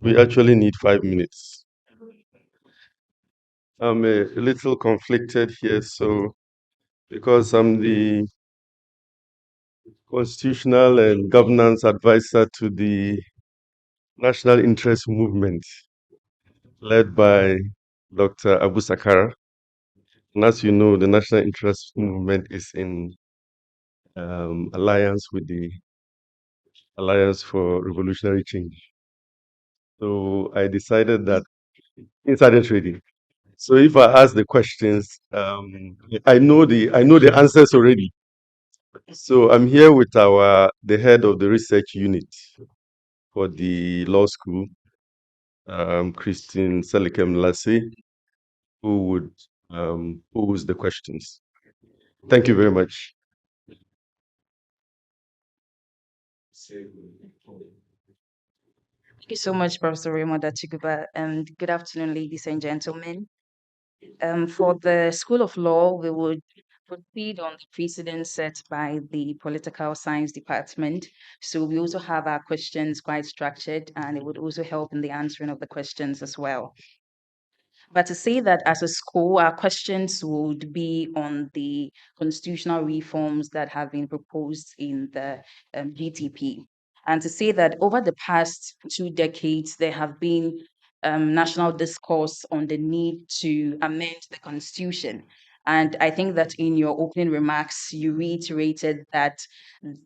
We actually need 5 minutes. I'm a little conflicted here, so because I'm the constitutional and governance advisor to the National Interest Movement led by Dr. Abu Sakara. And as you know, the National Interest Movement is in alliance with the Alliance for Revolutionary Change. So I decided that insider trading. So if I ask the questions, I know the answers already. So I'm here with the head of the research unit for the law school, Christine Selikem Lassie, who would pose the questions. Thank you very much. Thank you so much, Professor Raymond Achiguba, and good afternoon, ladies and gentlemen. For the School of Law, we would proceed on the precedent set by the Political Science Department. So we also have our questions quite structured, and it would also help in the answering of the questions as well. But to say that as a school, our questions would be on the constitutional reforms that have been proposed in the GTP. And to say that over the past 2 decades, there have been national discourse on the need to amend the constitution. And I think that in your opening remarks, you reiterated that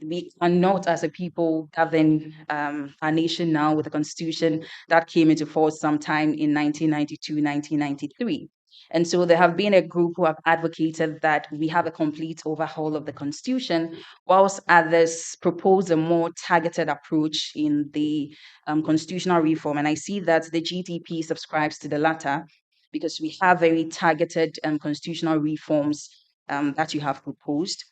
we cannot, as a people, govern our nation now with a constitution that came into force sometime in 1992, 1993. And so there have been a group who have advocated that we have a complete overhaul of the constitution, whilst others propose a more targeted approach in the constitutional reform. And I see that the GTP subscribes to the latter because we have very targeted constitutional reforms that you have proposed.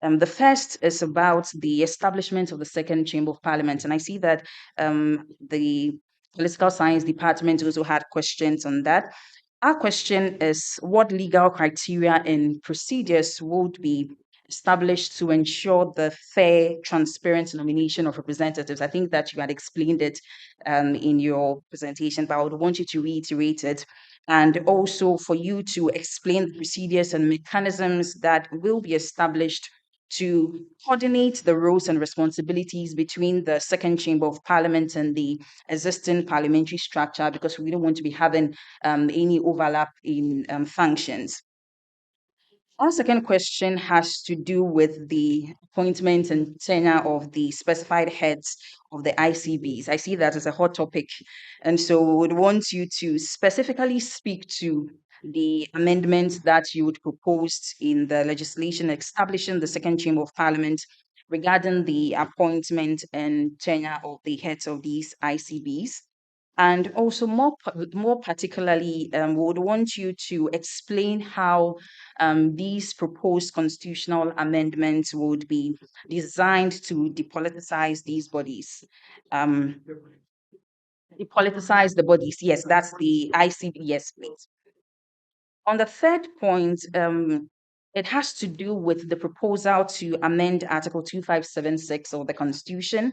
The first is about the establishment of the second chamber of parliament. And I see that the political science department also had questions on that. Our question is what legal criteria and procedures would be established to ensure the fair, transparent nomination of representatives? I think that you had explained it in your presentation, but I would want you to reiterate it. And also for you to explain the procedures and mechanisms that will be established to coordinate the roles and responsibilities between the second chamber of parliament and the existing parliamentary structure, because we don't want to be having any overlap in functions. Our second question has to do with the appointment and tenure of the specified heads of the ICBs. I see that as a hot topic, and so we would want you to specifically speak to the amendments that you would propose in the legislation establishing the second chamber of parliament regarding the appointment and tenure of the heads of these ICBs. And also, more particularly, we would want you to explain how these proposed constitutional amendments would be designed to depoliticize these bodies. Um, Depoliticize the bodies. Yes, that's the ICB. Yes, please. On the third point, it has to do with the proposal to amend Article 2576 of the Constitution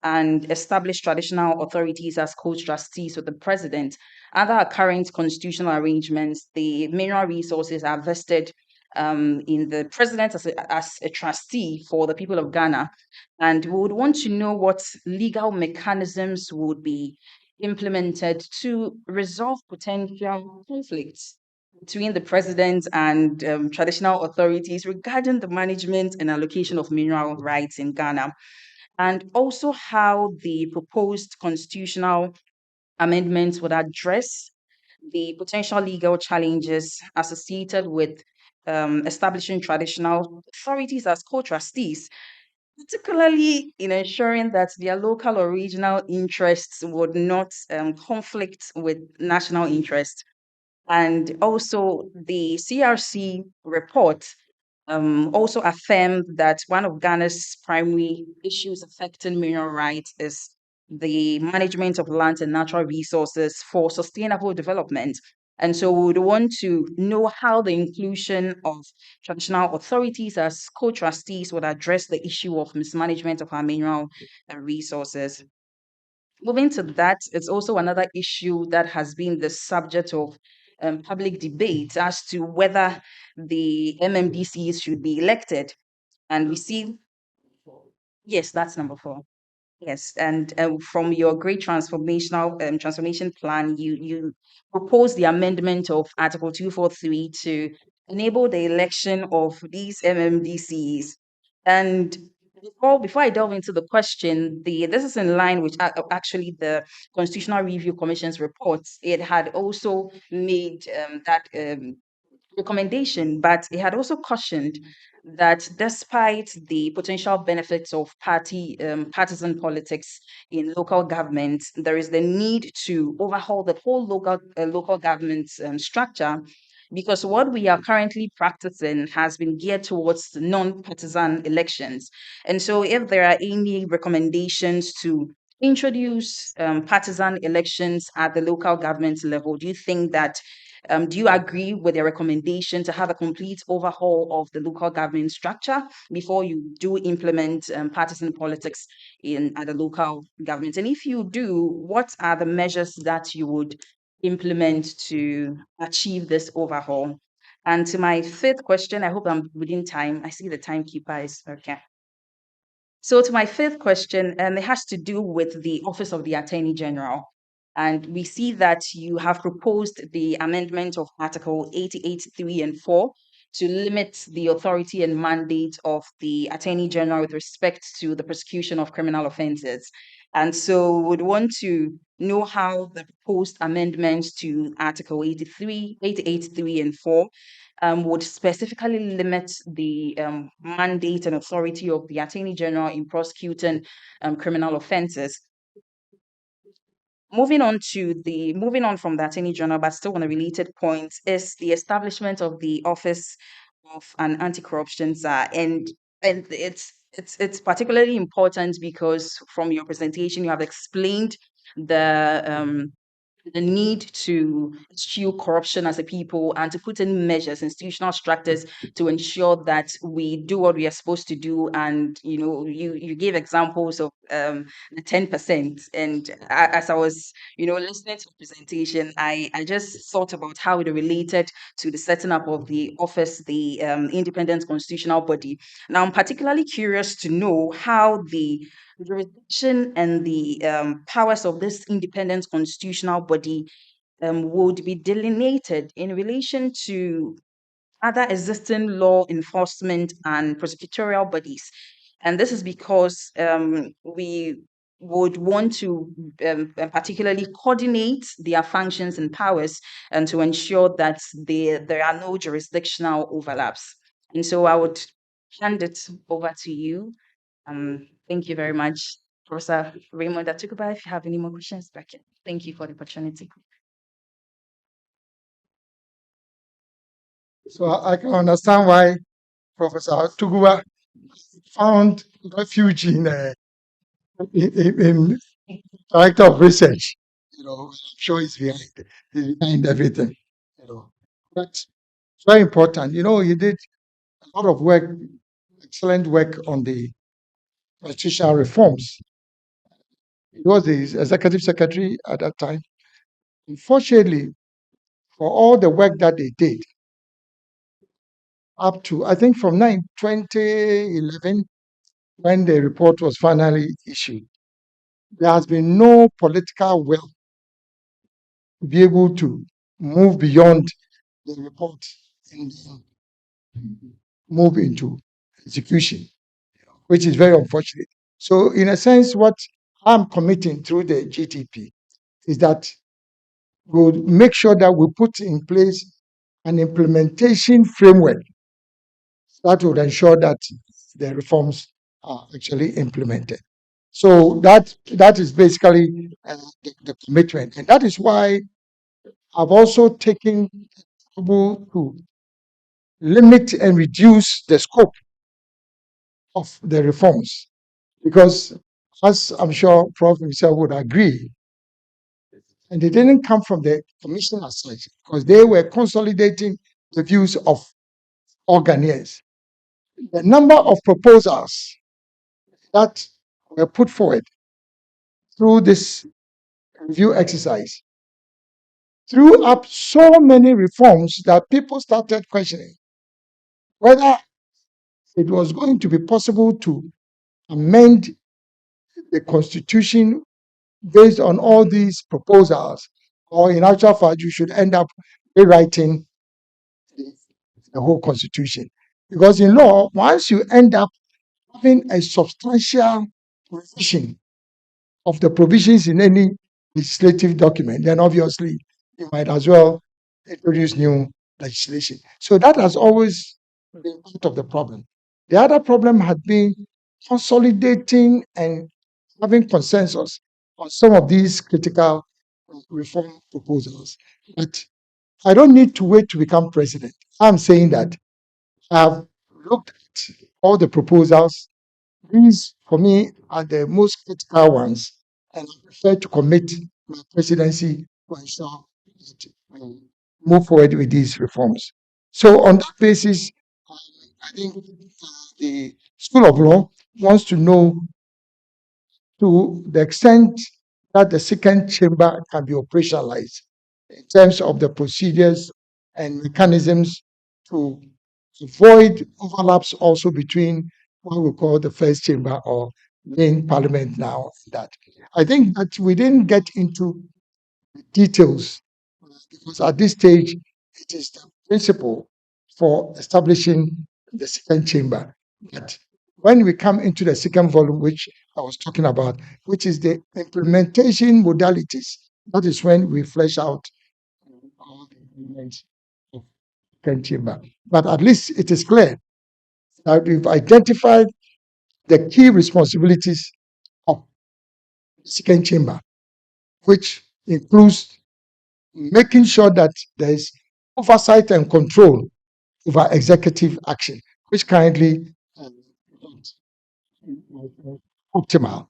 and establish traditional authorities as co-trustees with the president. Under our current constitutional arrangements, the mineral resources are vested in the president as a trustee for the people of Ghana. And we would want to know what legal mechanisms would be implemented to resolve potential conflicts between the president and traditional authorities regarding the management and allocation of mineral rights in Ghana, and also how the proposed constitutional amendments would address the potential legal challenges associated with establishing traditional authorities as co-trustees, particularly in ensuring that their local or regional interests would not conflict with national interests. And also, the CRC report also affirmed that one of Ghana's primary issues affecting mineral rights is the management of land and natural resources for sustainable development. And so we would want to know how the inclusion of traditional authorities as co-trustees would address the issue of mismanagement of our mineral resources. Moving to that, it's also another issue that has been the subject of public debate as to whether the MMDCs should be elected. And we see, yes, that's number four. Yes, and from your great transformational transformation plan, you propose the amendment of Article 243 to enable the election of these MMDCs. And before I delve into the question, the this is in line with actually the Constitutional Review Commission's reports. It had also made that recommendation, but it had also cautioned that despite the potential benefits of partisan politics in local government, there is the need to overhaul the whole local government structure, because what we are currently practicing has been geared towards non-partisan elections. And so if there are any recommendations to introduce partisan elections at the local government level, do you agree with their recommendation to have a complete overhaul of the local government structure before you do implement partisan politics in at the local government? And if you do, what are the measures that you would implement to achieve this overhaul? And to my fifth question, I hope I'm within time. I see the timekeeper is okay. So, to my fifth question, it has to do with the Office of the Attorney General. And we see that you have proposed the amendment of Article 88, 3 and 4 to limit the authority and mandate of the Attorney General with respect to the prosecution of criminal offenses. And so, would want to know how the proposed amendments to Article 83, 88, 3 and 4 would specifically limit the mandate and authority of the Attorney General in prosecuting criminal offenses. Moving on from the Attorney General, but still on a related point, is the establishment of the Office of an Anti-Corruption Czar, and it's particularly important because from your presentation you have explained the need to eschew corruption as a people and to put in measures, institutional structures to ensure that we do what we are supposed to do. And you gave examples of the 10%. And as I was listening to the presentation, I just thought about how it related to the setting up of the office, the independent constitutional body. Now I'm particularly curious to know how the jurisdiction and the powers of this independent constitutional body would be delineated in relation to other existing law enforcement and prosecutorial bodies. And this is because we would want to particularly coordinate their functions and powers and to ensure that there are no jurisdictional overlaps. And so I would hand it over to you. Thank you very much, Professor Raymond Atukuba. If you have any more questions, back in. Thank you for the opportunity. So I can understand why Professor Tugua found refuge in director of research. I'm sure he's behind everything. But it's very important. He did a lot of work, excellent work on the constitutional reforms. He was the executive secretary at that time. Unfortunately, for all the work that they did, up to I think from 2011, when the report was finally issued, there has been no political will to be able to move beyond the report and move into execution, which is very unfortunate. So, in a sense, what I'm committing through the GTP is that we'll make sure that we put in place an implementation framework that would ensure that the reforms are actually implemented. So that is basically the commitment, and that is why I've also taken trouble to limit and reduce the scope of the reforms, because as I'm sure Prof himself would agree, and they didn't come from the commission as such, because they were consolidating the views of all Ghanaians. The number of proposals that were put forward through this review exercise, threw up so many reforms that people started questioning whether it was going to be possible to amend the constitution based on all these proposals, or in actual fact, you should end up rewriting the, the whole constitution. Because in law, once you end up having a substantial revision of the provisions in any legislative document, then obviously you might as well introduce new legislation. So that has always been part of the problem. The other problem had been consolidating and having consensus on some of these critical reform proposals. But I don't need to wait to become president. I'm saying that I've looked at all the proposals. These, for me, are the most critical ones, and I prefer to commit my presidency to ensure that we move forward with these reforms. So, on that basis, um, I think the School of Law wants to know to the extent that the second chamber can be operationalized in terms of the procedures and mechanisms to avoid overlaps also between what we call the first chamber or main parliament now. That I think that we didn't get into the details because at this stage it is the principle for establishing the second chamber. But when we come into the second volume, which I was talking about, which is the implementation modalities, that is when we flesh out all the elements of second chamber. But at least it is clear that we've identified the key responsibilities of the second chamber, which includes making sure that there is oversight and control over executive action, which currently is not optimal,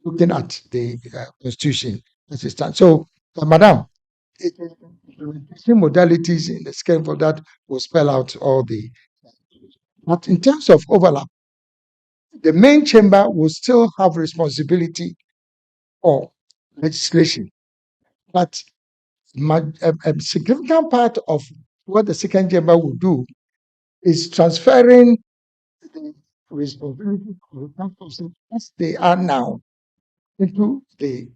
looking at the constitution as it stands. So, Madam, implementation modalities in the scheme for that will spell out all the. But in terms of overlap, the main chamber will still have responsibility for legislation, but a significant part of what the second chamber will do is transferring the responsibility of the council as they are now into the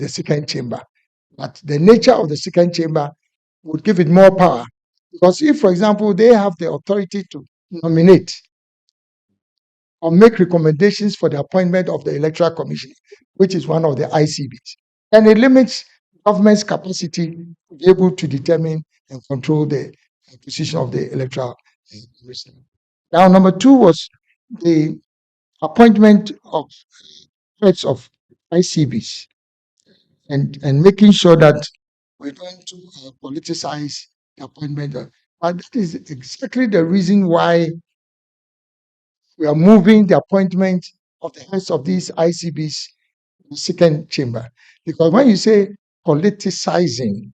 second chamber. But the nature of the second chamber would give it more power. Because if, for example, they have the authority to nominate or make recommendations for the appointment of the Electoral Commission, which is one of the ICBs, then it limits government's capacity to be able to determine and control the position of the Electoral Commission. Now, number two was the appointment of heads of ICBs and making sure that we don't politicize the appointment. But that is exactly the reason why we are moving the appointment of the heads of these ICBs to the second chamber. Because when you say politicizing,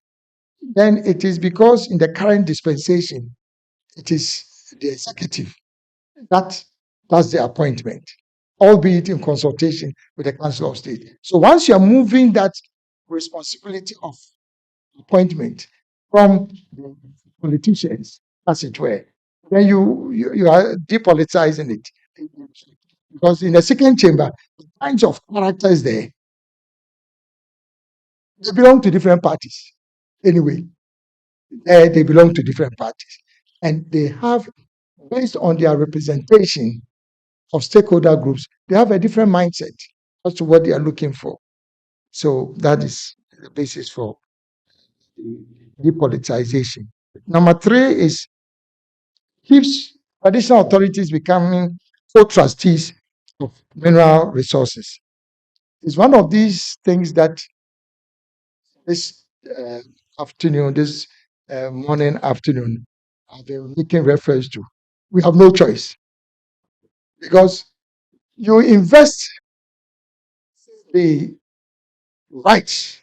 then it is because in the current dispensation, it is the executive that does the appointment, albeit in consultation with the Council of State. So once you're moving that responsibility of appointment from the politicians, as it were, then you are depoliticizing it. Because in the second chamber, the kinds of characters there, they belong to different parties. Anyway, they belong to different parties. And they have, based on their representation of stakeholder groups, they have a different mindset as to what they are looking for. So that is the basis for depoliticization. Number three is keeps traditional authorities becoming co-trustees of mineral resources. It's one of these things that this uh, this afternoon, I've been making reference to. We have no choice because you invest the rights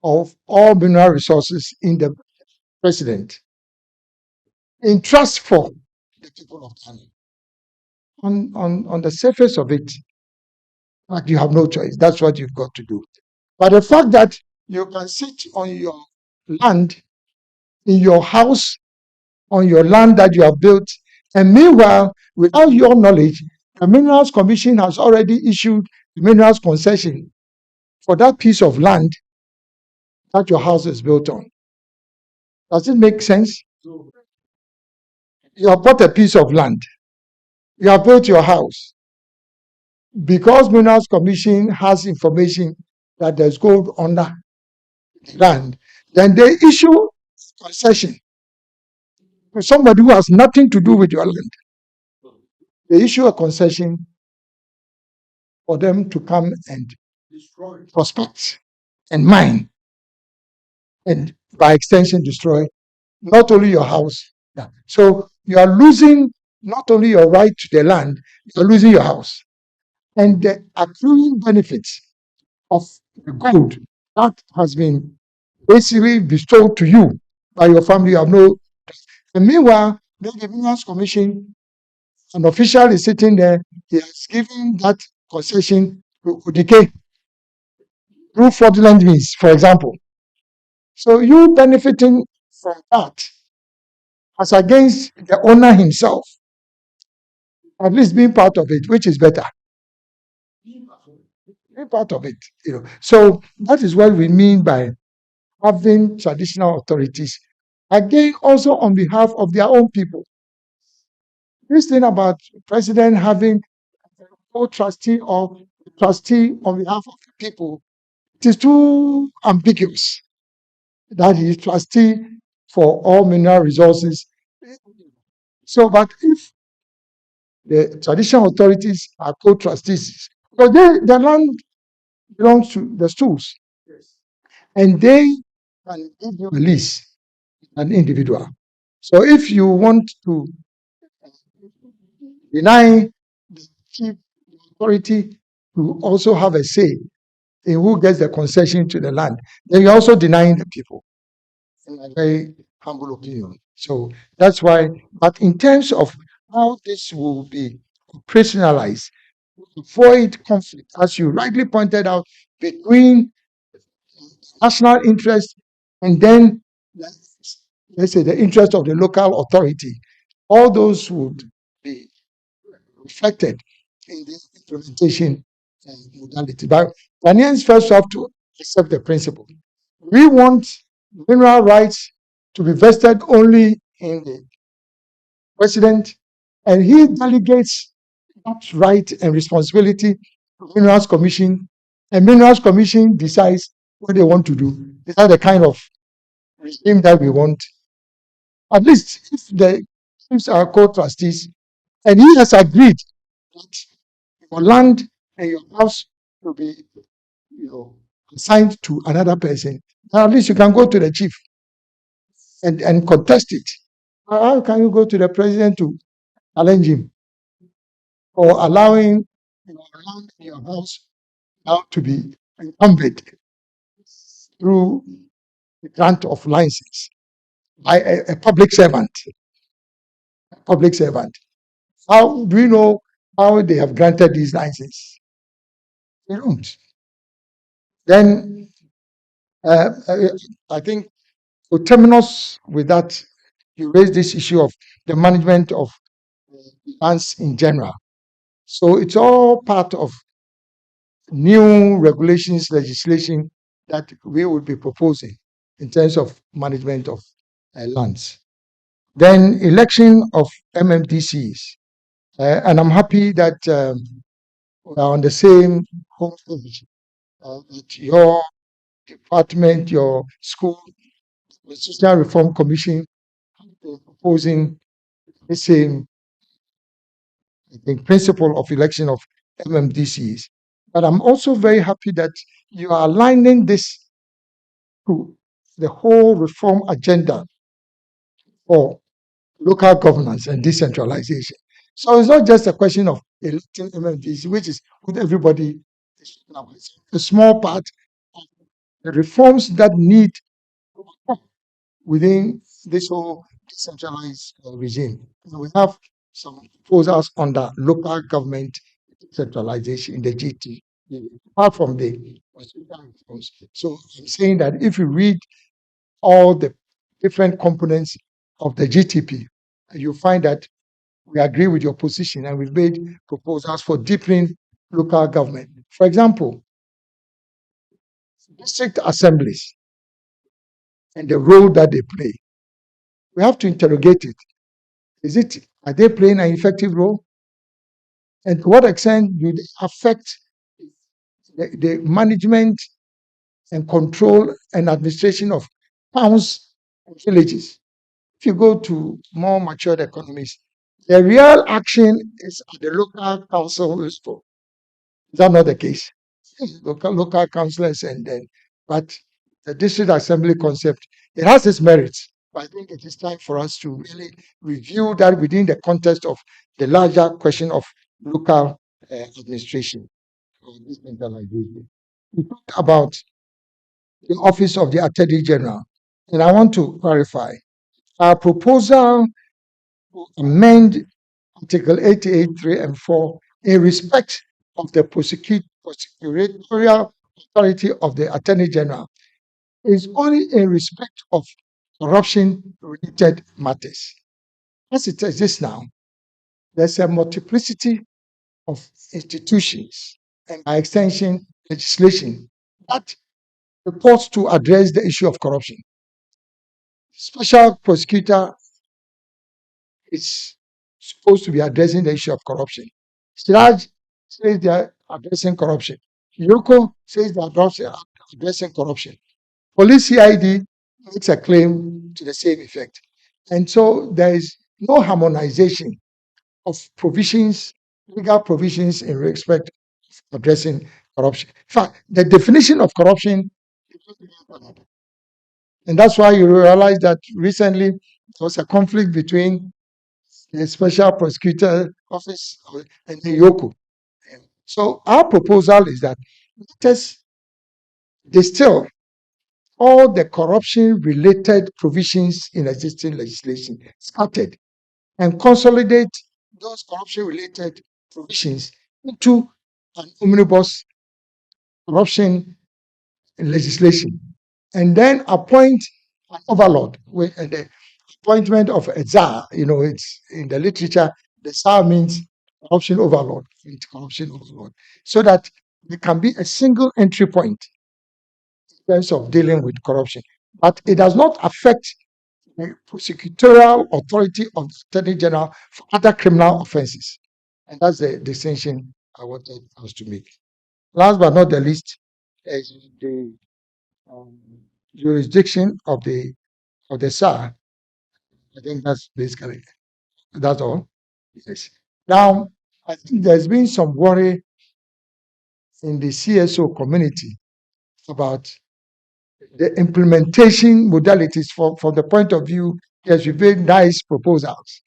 of all mineral resources in the president in trust for the people of Ghana. On the surface of it, But you have no choice. That's what you've got to do. But the fact that you can sit on your land, in your house, on your land that you have built, and meanwhile, without your knowledge, the Minerals Commission has already issued the minerals concession for that piece of land that your house is built on. Does it make sense? You have bought a piece of land, you have built your house. Because Minerals Commission has information that there's gold under the land, then they issue concession to somebody who has nothing to do with your land. They issue a concession for them to come and prospect and mine, and by extension destroy not only your house. Yeah. So you are losing not only your right to the land, you are losing your house. And the accruing benefits of the gold that has been basically bestowed to you by your family, you have no. And meanwhile, the Minerals Commission, an official is sitting there, he has given that concession to Odike through fraudulent means, for example. So you benefiting from that as against the owner himself, at least being part of it, which is better. Being part of it. So that is what we mean by having traditional authorities, again, also on behalf of their own people. This thing about president having a co-trustee or trustee on behalf of the people, it is too ambiguous that he is trustee for all mineral resources. So, but if the traditional authorities are co-trustees, because the land belongs to the stools, and they can give you a lease, an individual. So if you want to deny the chief authority to also have a say in who gets the concession to the land, then you're also denying the people, in a very humble opinion. So that's why, but in terms of how this will be operationalized, avoid conflict, as you rightly pointed out, between national interest and then, let's say, the interest of the local authority, all those would be reflected in the implementation modality. But Ghanaians first have to accept the principle. We want mineral rights to be vested only in the president, and he delegates that right and responsibility to Minerals Commission, and Minerals Commission decides what they want to do. Is that the kind of regime that we want? At least if the chiefs are co-trustees, and he has agreed that your land and your house will be, assigned to another person, then at least you can go to the chief and contest it. How can you go to the president to challenge him for allowing your land and your house now to be encumbered through the grant of license by a public servant? Public servant. How do we know how they have granted these licenses? They don't. Then I think to terminus with that, you raise this issue of the management of lands in general. So it's all part of new regulations, legislation that we will be proposing in terms of management of lands. Then election of MMDCs. And I'm happy that we are on the same home page. That your department, your school, the Social Reform Commission, proposing the same, I think, principle of election of MMDCs. But I'm also very happy that you are aligning this to the whole reform agenda for local governance and decentralization. So it's not just a question of electing MMDC, which is what everybody is talking about. It's a small part of the reforms that need within this whole decentralized regime. And we have some proposals under local government decentralization in the GT. apart from the hospital reforms. So I'm saying that if you read all the different components of the GTP, you find that we agree with your position and we've made proposals for deepening local government. For example, district assemblies and the role that they play. We have to interrogate it. Are they playing an effective role? And to what extent do they affect the management and control and administration of towns and villages? If you go to more matured economies, the real action is at the local council level. Is that not the case? Yes, local councillors and then, but the district assembly concept, it has its merits. But I think it is time for us to really review that within the context of the larger question of local administration or decentralization. We talked about the office of the Attorney General, and I want to clarify our proposal to amend Article 88, 3, and 4 in respect of the prosecutorial authority of the Attorney General is only in respect of corruption-related matters. As it exists now, there's a multiplicity of institutions and, by extension, legislation that purports to address the issue of corruption. Special prosecutor is supposed to be addressing the issue of corruption. Siraj says they are addressing corruption. Yoko says they are addressing corruption. Police CID makes a claim to the same effect. And so there is no harmonization of provisions, legal provisions in respect of addressing corruption. In fact, the definition of corruption, and that's why you realize that recently there was a conflict between the special prosecutor office and the Yoko. So our proposal is that let us distill all the corruption-related provisions in existing legislation, scattered, and consolidate those corruption-related provisions into an omnibus corruption legislation, and then appoint an overlord. And the appointment of a czar, it's in the literature, the czar means corruption overlord, corruption overlord, so that there can be a single entry point in terms of dealing with corruption. But it does not affect the prosecutorial authority of the Attorney General for other criminal offenses. And that's the distinction I wanted us to make. Last but not the least, is the um, jurisdiction of the SAR. I think that's all. Yes. Now, I think there's been some worry in the CSO community about the implementation modalities from the point of view, yes, we've made nice proposals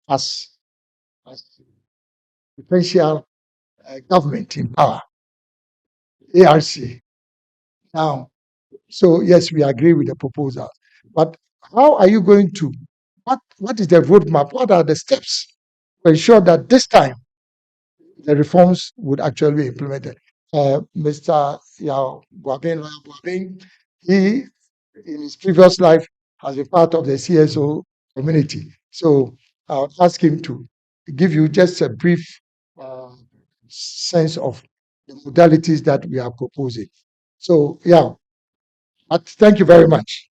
as potential government in power, ARC. Now, so yes, we agree with the proposal. But how are you going to, what is the roadmap? What are the steps to ensure that this time the reforms would actually be implemented? Mr. Yao Buabin, he, in his previous life, has been part of the CSO community. So I would ask him to give you just a brief uh, sense of the modalities that we are proposing. So, yeah, but thank you very much.